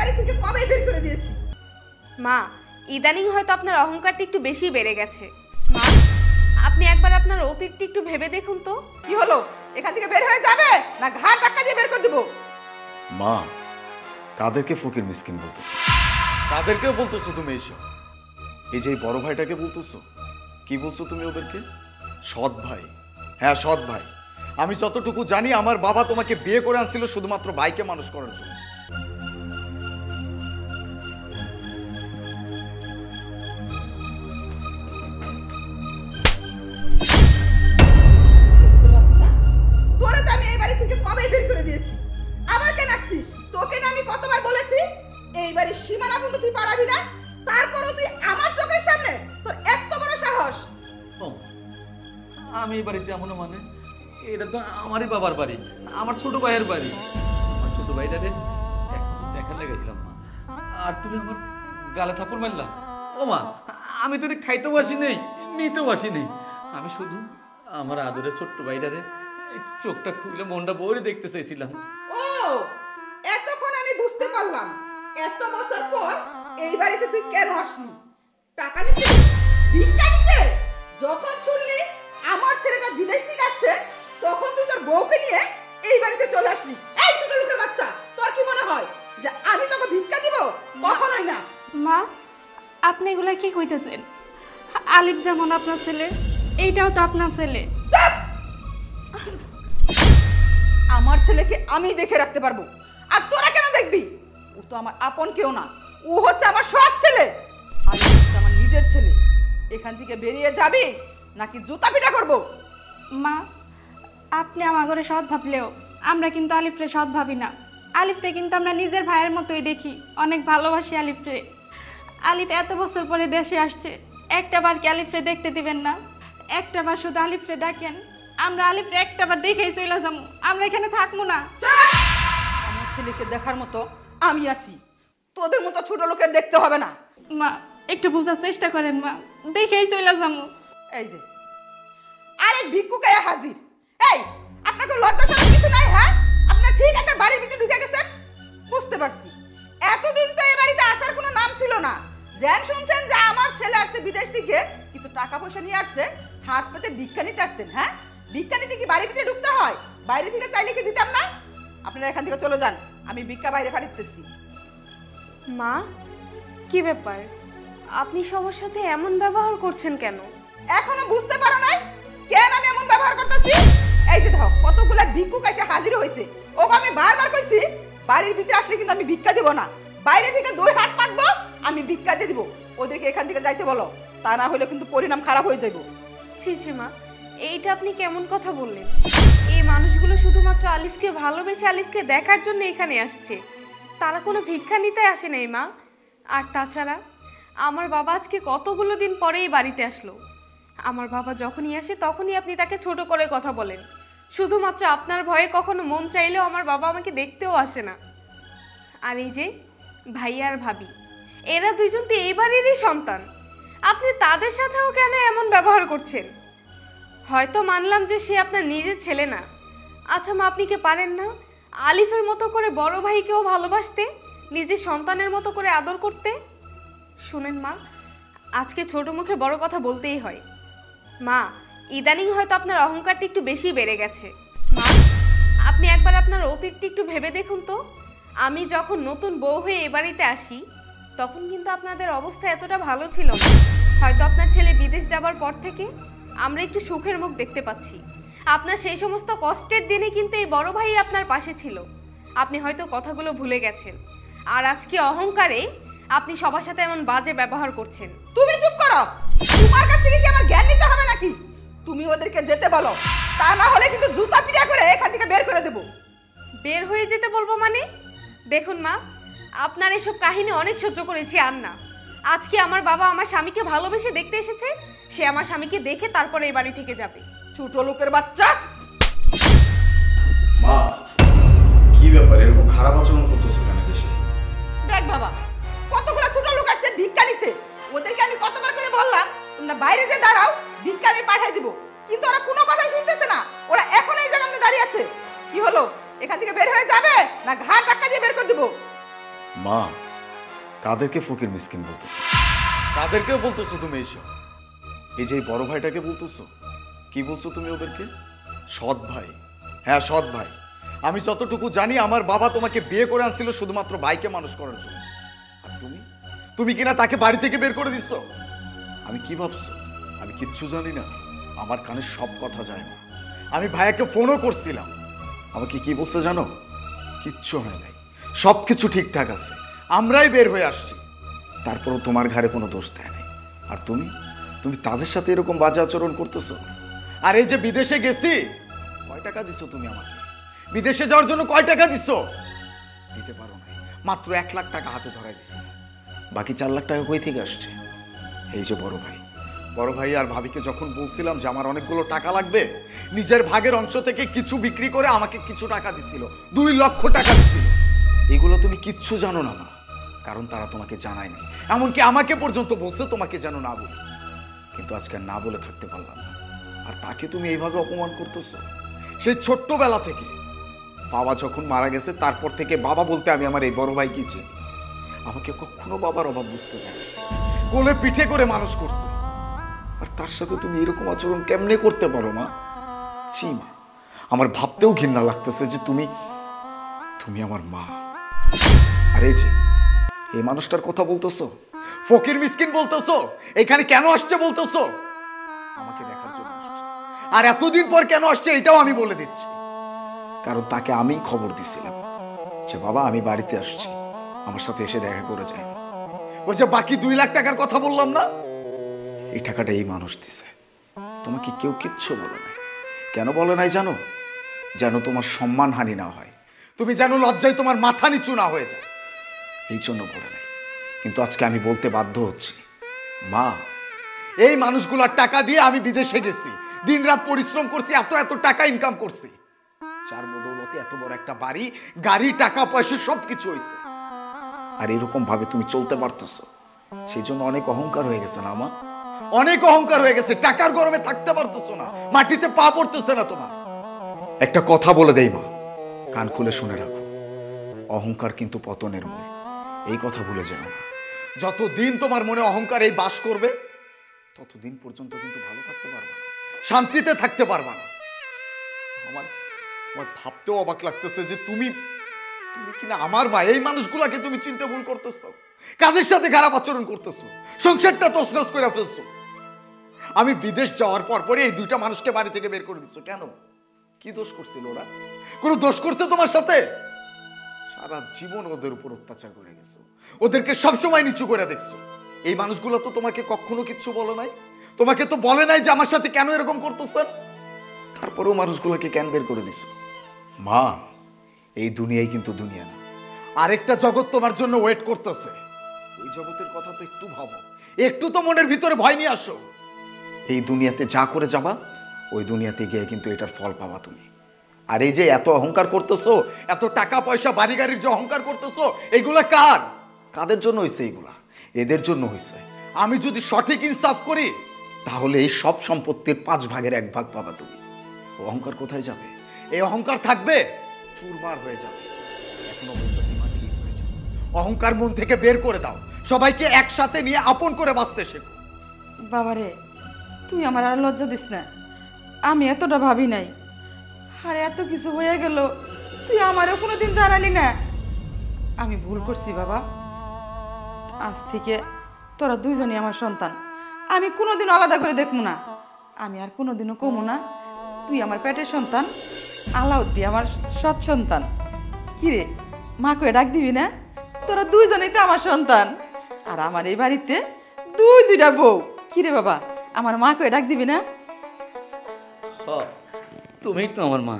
বাড়ি থেকে কবে বের করে দিয়েছি। মা, ইদানিং হয়তো আপনার অহংকারটা একটু বেশি বেড়ে গেছে। মা, আপনি একবার আপনার অতীতটা একটু ভেবে দেখুন তো। কি হলো, এখান থেকে বের হয়ে যাবে না ঘাট ধাক্কা দিয়ে বের করে দেবো? মা, কাদেরকে ফকির মিসকিন বলতো? কাদেরকেও বলতেছো তুমি এইসব? এই যে এই বড় ভাইটাকে বলতেছো, কি বলছো তুমি ওদেরকে? সৎ ভাই। হ্যাঁ, সৎ ভাই। আমি যতটুকু জানি আমার বাবা তোমাকে বিয়ে করে আনছিল শুধুমাত্র ভাইকে মানুষ করার জন্য। তোরে তো আমি এই বাড়ি থেকে কবে বের করে দিয়েছি, আবার কেন আসছিস? তোকে না আমি কতবার বলেছি এই বাড়ির সীমানা পর্যন্ত তুই পারাবি না, তারপরও তুই আমার চোখের সামনে, তোর এত বড় সাহস! আমি এই বাড়িতে এমন মানে এটা তো আমারই বাবার বাড়ি, আমার ছোট ভাইয়ের বাড়ি। আমার ছোট ভাইটারে দেখার লেগেছিলাম মা, আর তুমি আমার গালে থাপ্পড় মারলা। ও মা, আমি তো খাইতেও আসি নেই, নিতেও আসি নেই। আমি শুধু আমার আদরের ছোট্ট ভাইটারে চোখটা খুলে মনটা ভরে দেখতে চাইছিলাম। ও, এতক্ষণ আমি বুঝতে পারলাম এত বছর পর এই বাড়িতে তুই কেন আসলি। টাকা দিতে, ভিক্ষা দিতে? যখন শুনলি আমার ছেলেটা বিদেশ থেকে আসছে তখন তুই তোর বউকে নিয়ে এই বাড়িতে চলে আসলি। এই ছোট লোকের বাচ্চা, তোর কি মনে হয় যে আমি তোকে ভিক্ষা দিব? কখনোই না। মা, আপনি এগুলা কি কইতেছেন? আলিফ যেমন আপনার ছেলে, এইটাও তো আপনার ছেলে। চুপ! আমার ছেলেকে আমি দেখে রাখতে পারবো, আর তোরা কেন দেখবি? ও তো আমার আপন কেউ না, ও হচ্ছে আমার সৎ ছেলে। আর ও হচ্ছে আমার নিজের ছেলে। এখান থেকে বেরিয়ে যাবি নাকি জুতা পিটা করব? মা, আপনি আমার ঘরে সৎ ভাবলেও আমরা কিন্তু আলিফরে সৎ ভাবি না। আলিফরে কিন্তু আমরা নিজের ভাইয়ের মতোই দেখি, অনেক ভালোবাসি আলিফরে। আলিফ এত বছর পরে দেশে আসছে, একটা বার কি আলিফরে দেখতে দিবেন না? একটা বার শুধু আলিফরে ডাকেন, আমরা আলিফরে একটা বার দেখেই চলে যাবো, আমরা এখানে থাকবো না। আমার ছেলেকে দেখার মতো আমি আছি, তোদের মতো ছোট লোকের দেখতে হবে না। মা, একটু বোঝার চেষ্টা করেন মা, দেখেই চলে যাবো। এই যে আরেক ভিক্ষুক আয়া হাজির। এই, আপনাকে লজ্জা শরম কিছু নাই? হ্যাঁ, আপনার ঠিক একটা বাড়ির ভিতরে ঢুকে গেছেন। বুঝতে পারছি, এতদিন তো এই বাড়িতে আসার কোনো নাম ছিল না। যেন শুনছেন যে আমার ছেলে আসছে বিদেশ থেকে, কিছু টাকা পয়সা নিয়ে আসছে, হাত পেতে ভিক্ষা নিতে আসছেন। হ্যাঁ, ভিক্ষা নিতে কি বাড়ির ভিতরে ঢুকতে হয়? বাইরে থেকে চাইলে কি দিতাম না? আপনারা এখান থেকে চলে যান, আমি ভিক্ষা বাইরে পাঠাতেছি। মা, কি ব্যাপার? আপনি সবার সাথে এমন ব্যবহার করছেন কেন? এখনো বুঝতে পারো নাই কেন আমি এমন ব্যবহার করতেছি? এই যে দেখো কতগুলা ভিক্ষুক এসে হাজির হয়েছে, ওকে আমি বারবার কইছি বাড়ির ভিতরে আসলে কিন্তু আমি ভিক্ষা দেব না, বাইরে থেকে দুই হাত পাতবো আমি ভিক্ষা দিয়ে দিব। ওদেরকে এখান থেকে যাইতে বলো, তা না হলে কিন্তু পরিণাম খারাপ হয়ে যাবে। ছি ছি মা, এইটা আপনি কেমন কথা বললেন? এই মানুষগুলো শুধুমাত্র আলিফকে ভালোবেসে আলিফকে দেখার জন্য এখানে আসছে, তারা কোনো ভিক্ষা নিতে আসে নাই মা। আর তাছাড়া আমার বাবা আজকে কতগুলো দিন পরে এই বাড়িতে আসলো। আমার বাবা যখনই আসে তখনই আপনি তাকে ছোট করে কথা বলেন, শুধুমাত্র আপনার ভয়ে কখনো মন চাইলেও আমার বাবা আমাকে দেখতেও আসে না। আর এই যে ভাইয়া আর ভাবি, এরা দুইজন তো এই বাড়িরই সন্তান, আপনি তাদের সাথেও কেন এমন ব্যবহার করছেন? হয়তো মানলাম যে সে আপনার নিজের ছেলে না। আচ্ছা মা, আপনি কি পারেন না আলিফের মতো করে বড় ভাইকেও ভালোবাসতে, নিজের সন্তানের মতো করে আদর করতে? শুনেন মা, আজকে ছোট মুখে বড় কথা বলতেই হয়। মা, ইদানিং হয়তো আপনার অহংকারটা একটু বেশি বেড়ে গেছে। মা, আপনি একবার আপনার অতীতটা একটু ভেবে দেখুন তো। আমি যখন নতুন বউ হয়ে এ বাড়িতে আসি তখন কিন্তু আপনাদের অবস্থা এতটা ভালো ছিল না। হয়তো আপনার ছেলে বিদেশ যাবার পর থেকে আমরা একটু সুখের মুখ দেখতে পাচ্ছি। আপনার সেই সমস্ত কষ্টের দিনে কিন্তু এই বড় ভাই আপনার পাশে ছিল, আপনি হয়তো কথাগুলো ভুলে গেছেন। আর আজকে অহংকারে আপনি সবার সাথে এমন বাজে ব্যবহার করছেন। তুমি চুপ করো, তোমার কাছ থেকে কি আমার জ্ঞান নিতে হবে নাকি? তুমি ওদেরকে যেতে বলো, তা না হলে কিন্তু জুতা পিটা করে এখান থেকে বের করে দেব। বের হয়ে যেতে বলবো মানে? দেখুন মা, আপনার এসব কাহিনী অনেক সহ্য করেছি, আর না। আজকে আমার বাবা আমার স্বামীকে ভালোবেসে দেখতে এসেছে, সে আমার স্বামীকে দেখে তারপরে এই বাড়ি থেকে যাবে। ছোট লোকের বাচ্চা! মা, কি ব্যাপার এরকম খারাপ আচরণ করতেছে কেন দেশে? দেখ বাবা, কতগুলো ছোট লোক আসছে ভিক্ষা নিতে, ওদেরকে আমি কতবার করে বললাম তোমরা বাইরে যে দাঁড়াও, ভিক্ষা আমি পাঠিয়ে দিব, কিন্তু ওরা কোনো কথাই শুনতেছে না। ওরা এখন এই জায়গায় দাঁড়িয়ে আছে। কি হলো, এখান থেকে বের হয়ে যাবে না ঘাট ধাক্কা দিয়ে বের করে দিব? মা, কাদেরকে ফকির মিসকিন বলতেছো? কাদেরকে বলতেছো তুমি এইসব? এই যে এই বড় ভাইটাকে বলতেছো, কি বলছো তুমি ওদেরকে? সৎ ভাই। হ্যাঁ, সৎ ভাই। আমি যতটুকু জানি আমার বাবা তোমাকে বিয়ে করে আনছিল শুধুমাত্র ভাইকে মানুষ করার জন্য। আর তুমি কিনা তাকে বাড়ি থেকে বের করে দিচ্ছ। আমি কি ভাবছো আমি কিচ্ছু জানি না? আমার কানে সব কথা যায় না। আমি ভাইয়াকে ফোনও করছিলাম, আমাকে কি বলছে জানো? কিচ্ছু হয় নাই, সবকিছু ঠিকঠাক আছে, আমরাই বের হয়ে আসছি। তারপরও তোমার ঘাড়ে কোনো দোষ দেয় নাই। আর তুমি তাদের সাথে এরকম বাজে আচরণ করতেছো। আর এই যে বিদেশে গেছি, কয় টাকা দিছো তুমি আমাকে? বিদেশে যাওয়ার জন্য কয় টাকা দিছো? দিতে পারো নাই, মাত্র 1 লাখ টাকা হাতে ধরাই দিছি। বাকি 4 লাখ টাকা কই থেকে আসছে? এই যে বড় ভাই আর ভাবিকে যখন বলছিলাম যে আমার অনেকগুলো টাকা লাগবে, নিজের ভাগের অংশ থেকে কিছু বিক্রি করে আমাকে কিছু টাকা দিছিল, 2 লক্ষ টাকা দিছিল। এগুলো তুমি কিচ্ছু জানো না মা, কারণ তারা তোমাকে জানায় না। এমনকি আমাকে পর্যন্ত বলছে তোমাকে যেন না বলি, কিন্তু আজকে না বলে থাকতে পারলাম না। আর তাকে তুমি এইভাবে অপমান করতেছো। সেই ছোট্টবেলা থেকে বাবা যখন মারা গেছে তারপর থেকে বাবা বলতে আমি আমার এই বড় ভাই কি চিনি। আমাকে কখনো বাবার অভাব বুঝতে পারি, কোলে পিঠে করে মানুষ করছে। আর তার সাথে তুমি এরকম আচরণ কেমনে করতে পারো মা? ছি মা, আমার ভাবতেও ঘৃণা লাগতেছে যে তুমি আমার মা। আর এই মানুষটার কথা বলতেছো, ফকির মিসকিন বলতেছো, এখানে কেন আসছে বলতেছো? আমাকে দেখার জন্য আসছে। আর এতদিন পর কেন আসছে এটাও আমি বলে দিচ্ছি, কারণ তাকে আমি খবর দিছিলাম যে বাবা আমি বাড়িতে আসছি, আমার সাথে এসে দেখা করে যায়। ওই যে বাকি 2 লাখ টাকার কথা বললাম না, এই টাকাটা এই মানুষ দিছে। তোমাকে কেউ কিচ্ছু বলে নাই। কেন বলে নাই জানো? যেন তোমার সম্মান হানি না হয়, তুমি যেন লজ্জায় তোমার মাথা নিচু না হয়ে যায়, এই জন্য বলে নাই। কিন্তু আজকে আমি বলতে বাধ্য হচ্ছি মা, এই মানুষগুলোর টাকা দিয়ে আমি বিদেশে গেছি, দিনরাত পরিশ্রম করছি, এত টাকা ইনকাম করছি, যার বদৌলতে এত বড় একটা বাড়ি, গাড়ি, টাকা পয়সা সবকিছু হয়েছে। আর এরকম ভাবে তুমি চলতে পারতেছো, সেই জন্য অনেক অহংকার হয়ে গেছে না মা? অনেক অহংকার হয়ে গেছে। টাকার গরমে থাকতে পারতেছো না, মাটিতে পা পড়তেছে না তোমার। একটা কথা বলে দেই মা, কান খুলে শুনে রাখো, অহংকার কিন্তু পতনের মূল। এই কথা ভুলে যেও না। যতদিন তোমার মনে অহংকার এই বাস করবে, ততদিন পর্যন্ত কিন্তু ভালো থাকতে পারবে না, শান্তিতে থাকতে পারবে না। আমার ভাবতেও অবাক লাগতেছে যে তুমি কিনা আমার মা। এই মানুষগুলাকে তুমি চিনতে ভুল করতেছো, কাদের সাথে খারাপ আচরণ করতেছো, সংসারটা তছনছ করে ফেলছো। আমি বিদেশ যাওয়ার পরে এই 2টা মানুষকে বাড়ি থেকে বের করে দিচ্ছ কেন? কি দোষ করছিল ওরা? কোন দোষ করছে তোমার সাথে? সারা জীবন ওদের উপর অত্যাচার করে গেছো, ওদেরকে সবসময় নিচু করে দেখছো। এই মানুষগুলো তো তোমাকে কখনো কিচ্ছু বলে নাই, তোমাকে তো বলে নাই যে আমার সাথে কেন এরকম করতেছেন। তারপরেও মানুষগুলোকে কেন বের করে দিছো? মা, এই দুনিয়াই কিন্তু দুনিয়া না, আরেকটা জগৎ তোমার জন্য ওয়েট করতেছে। ওই জগতের কথা তো একটু ভাবো, একটু তো মনের ভিতরে ভয় নিয়ে আসো। এই দুনিয়াতে যা করে যাবা, ওই দুনিয়াতে গিয়ে কিন্তু এটার ফল পাবা তুমি। আর এই যে এত অহংকার করতেছো, এত টাকা পয়সা বাড়ি গাড়ির যে অহংকার করতেছো, এগুলা কাদের জন্য হয়েছে? এগুলা এদের জন্য হয়েছে। আমি যদি সঠিক ইনসাফ করি, তাহলে এই সব সম্পত্তির 5 ভাগের 1 ভাগ পাবা তুমি। অহংকার কোথায় যাবে? এই অহংকার থাকবে, চুরমার হয়ে যাবে। এখনো বলতে ঠিক হয়ে যাও। অহংকার মন থেকে বের করে দাও, সবাইকে একসাথে নিয়ে আপন করে বাঁচতে শেখো। বাবারে, তুই আমার আর লজ্জা দিস না, আমি এতটা ভাবি নাই। আর এত কিছু হয়ে গেল, তুই আমারও কোনোদিন জানালি না। আমি ভুল করছি বাবা। আজ থেকে তোরা 2জনই আমার সন্তান, আমি কোনোদিন আলাদা করে দেখবো না। আমি আর কোনোদিনও কমো না তুই আমার পেটের সন্তান, আলাউদ্দি আমার সৎ সন্তান। কিরে, মা কয়ে ডাক দিবি না? তোরা 2জনেই তো আমার সন্তান, আর আমার এই বাড়িতে 2টা বউ। কিরে বাবা, আমার মা কয়ে ডাক দিবি না? তুমিই তো আমার মা।